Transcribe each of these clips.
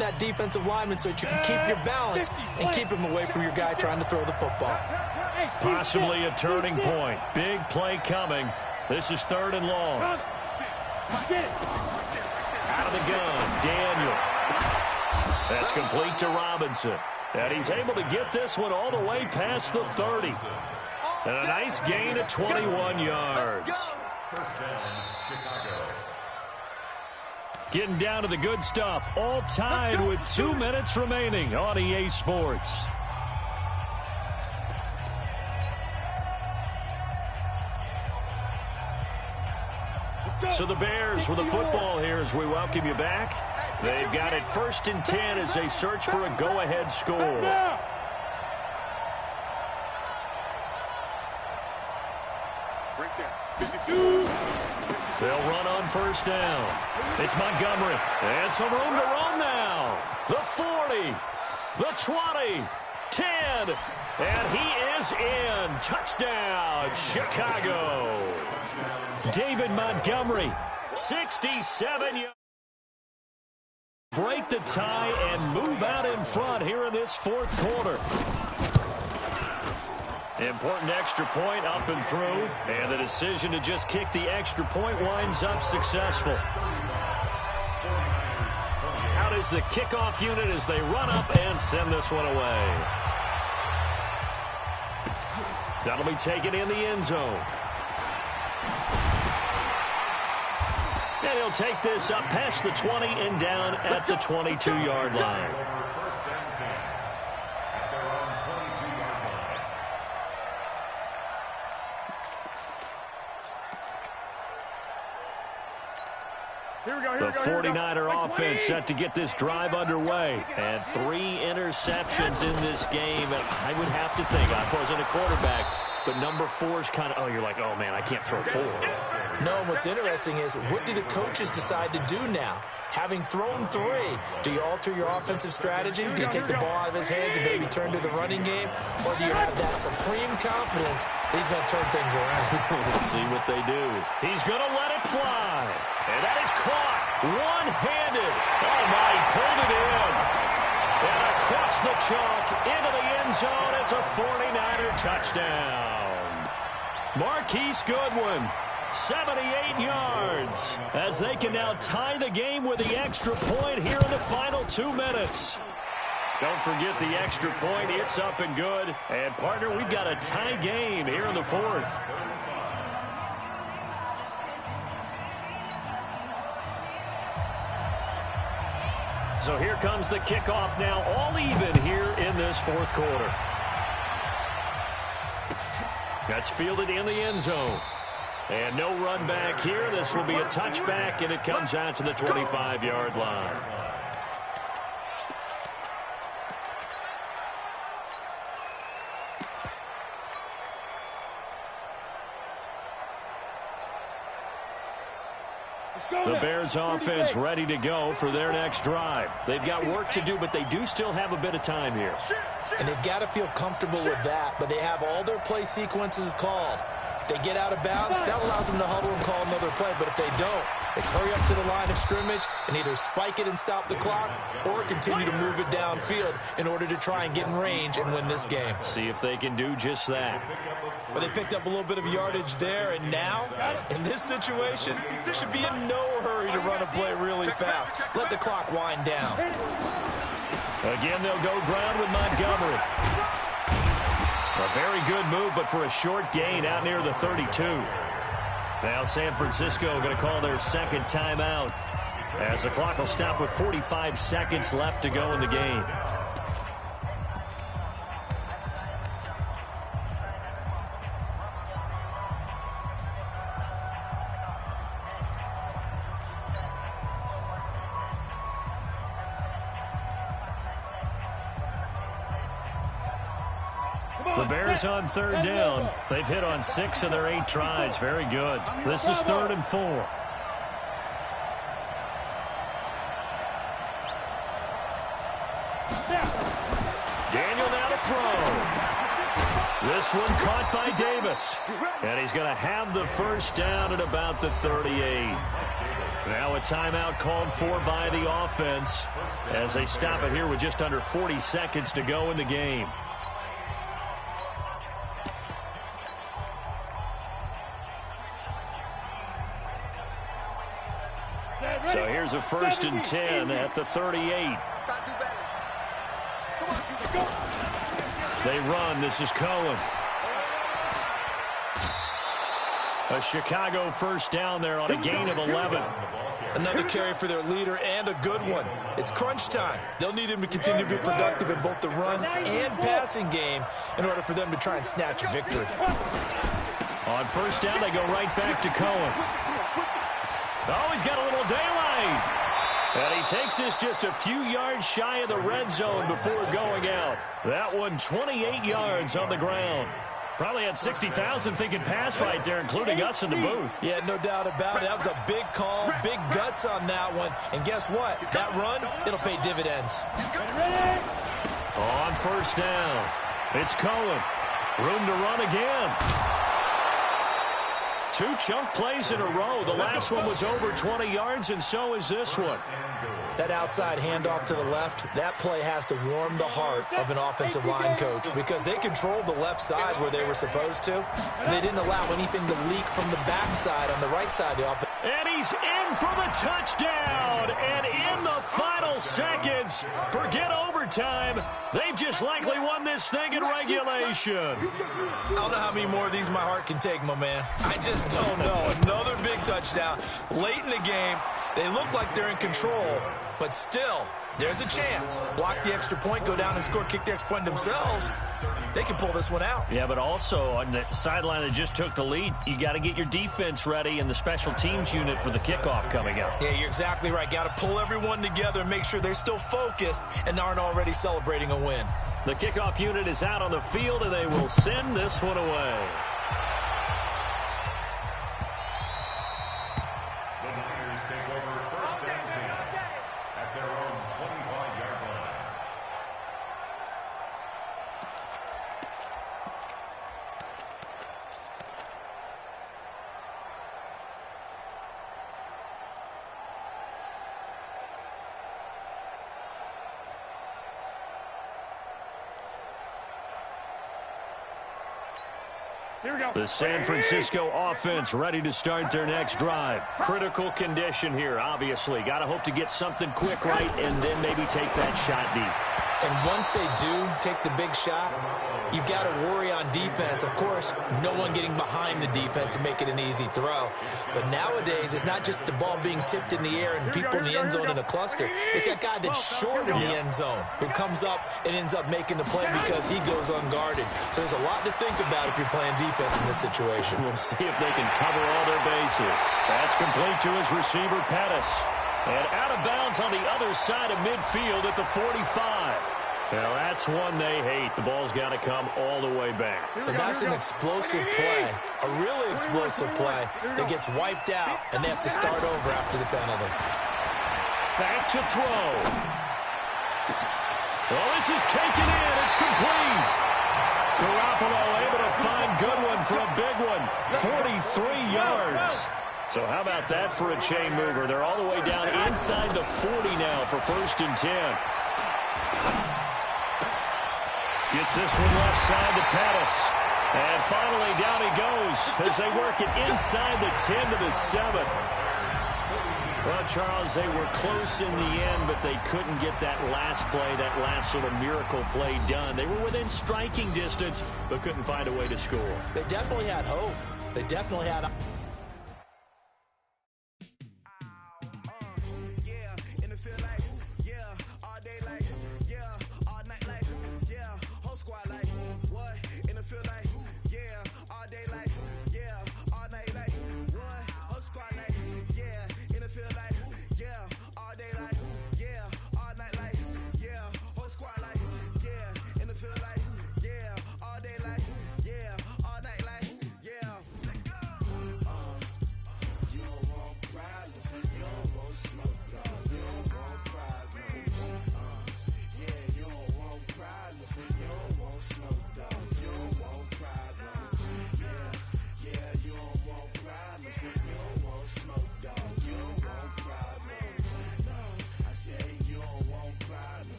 that defensive lineman so that you can keep your balance and keep him away from your guy trying to throw the football. Possibly a turning point. Big play coming. This is 3rd and long. Out of the gun, Daniel. That's complete to Robinson. And he's able to get this one all the way past the 30. And a nice gain of 21 yards. First down, Chicago. Getting down to the good stuff. All tied with 2 minutes remaining on EA Sports. So the Bears with the football here as we welcome you back. They've got it 1st and 10 as they search for a go-ahead score. They'll run on 1st down. It's Montgomery. And some room to run now. The 40, the 20, 10, and he is in. Touchdown, Chicago. David Montgomery, 67 yards. Break the tie and move out in front here in this 4th quarter. Important extra point up and through, and the decision to just kick the extra point winds up successful. Out is the kickoff unit as they run up and send this one away. That'll be taken in the end zone. And he'll take this up past the 20 and down at the 22-yard line. The 49er offense set to get this drive underway. And 3 interceptions in this game. And I would have to think, I wasn't a quarterback, but number 4 is kind of, oh, you're like, oh, man, I can't throw 4. No, what's interesting is, what do the coaches decide to do now? Having thrown 3, do you alter your offensive strategy? Do you take the ball out of his hands and maybe turn to the running game? Or do you have that supreme confidence that he's going to turn things around? Let's see what they do. He's going to let it fly. And that is caught one-handed. Oh, my, he pulled it in. And across the chalk into the end zone. It's a 49er touchdown. Marquise Goodwin, 78 yards, as they can now tie the game with the extra point here in the final 2 minutes. Don't forget the extra point. It's up and good. And, partner, we've got a tie game here in the 4th. So here comes the kickoff now, all even here in this 4th quarter. That's fielded in the end zone. And no run back here. This will be a touchback, and it comes out to the 25-yard line. The Bears offense ready to go for their next drive. They've got work to do, but they do still have a bit of time here. And they've got to feel comfortable with that, but they have all their play sequences called. If they get out of bounds, that allows them to huddle and call another play. But if they don't, it's hurry up to the line of scrimmage and either spike it and stop the clock or continue to move it downfield in order to try and get in range and win this game. See if they can do just that. But they picked up a little bit of yardage there, and now, in this situation, should be in no hurry to run a play really fast. Let the clock wind down. Again, they'll go ground with Montgomery. A very good move, but for a short gain out near the 32. Now San Francisco going to call their 2nd timeout as the clock will stop with 45 seconds left to go in the game. The Bears on 3rd down. They've hit on 6 of their 8 tries. Very good. This is 3rd and 4. Daniel now to throw. This one caught by Davis. And he's going to have the first down at about the 38. Now a timeout called for by the offense as they stop it here with just under 40 seconds to go in the game. So here's a 1st and 10 at the 38. They run. This is Cohen. A Chicago first down there on a gain of 11. Another carry for their leader and a good one. It's crunch time. They'll need him to continue to be productive in both the run and passing game in order for them to try and snatch a victory. On first down, they go right back to Cohen. Oh, he's got a little daylight. And he takes this just a few yards shy of the red zone before going out. That one 28 yards on the ground. Probably had 60,000 thinking pass right there, including us in the booth. Yeah, no doubt about it. That was a big call, big guts on that one. And guess what? That run, it'll pay dividends. On first down, it's Cohen. Room to run again. 2 chunk plays in a row. The last one was over 20 yards, and so is this one. That outside handoff to the left, that play has to warm the heart of an offensive line coach because they controlled the left side where they were supposed to. They didn't allow anything to leak from the backside on the right side of the offense. And he's in for the touchdown. And in the final seconds, forget overtime. They've just likely won this thing in regulation. I don't know how many more of these my heart can take, my man. I just don't know. Another big touchdown late in the game. They look like they're in control, but still, there's a chance. Block the extra point, go down and score, kick the extra point themselves. They can pull this one out. Yeah, but also on the sideline that just took the lead, you got to get your defense ready and the special teams unit for the kickoff coming up. Yeah, you're exactly right. Got to pull everyone together and make sure they're still focused and aren't already celebrating a win. The kickoff unit is out on the field, and they will send this one away. The San Francisco offense ready to start their next drive. Critical condition here, obviously. Got to hope to get something quick right and then maybe take that shot deep. And once they do take the big shot, you've got to worry on defense. Of course, no one getting behind the defense and make it an easy throw. But nowadays, it's not just the ball being tipped in the air and people in the end zone in a cluster. It's that guy that's short in the end zone who comes up and ends up making the play because he goes unguarded. So there's a lot to think about if you're playing defense in this situation. We'll see if they can cover all their bases. That's complete to his receiver, Pettis. And out of bounds on the other side of midfield at the 45. Now, that's one they hate. The ball's got to come all the way back. So that's an explosive play, a really explosive play that gets wiped out, and they have to start over after the penalty. Back to throw. Well, this is taken in. It's complete. Garoppolo able to find Goodwin for a big one. 43 yards. So how about that for a chain mover? They're all the way down inside the 40 now for 1st and 10. Gets this one left side to Pettis. And finally down he goes as they work it inside the 10 to the 7. Well, Charles, they were close in the end, but they couldn't get that last play, that last sort of miracle play done. They were within striking distance, but couldn't find a way to score. They definitely had hope. They definitely had...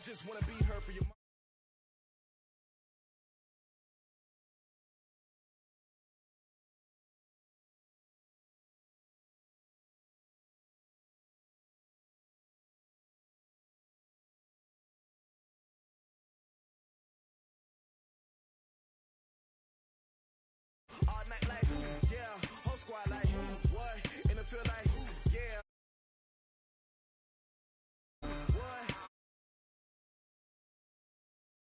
just want to be her for your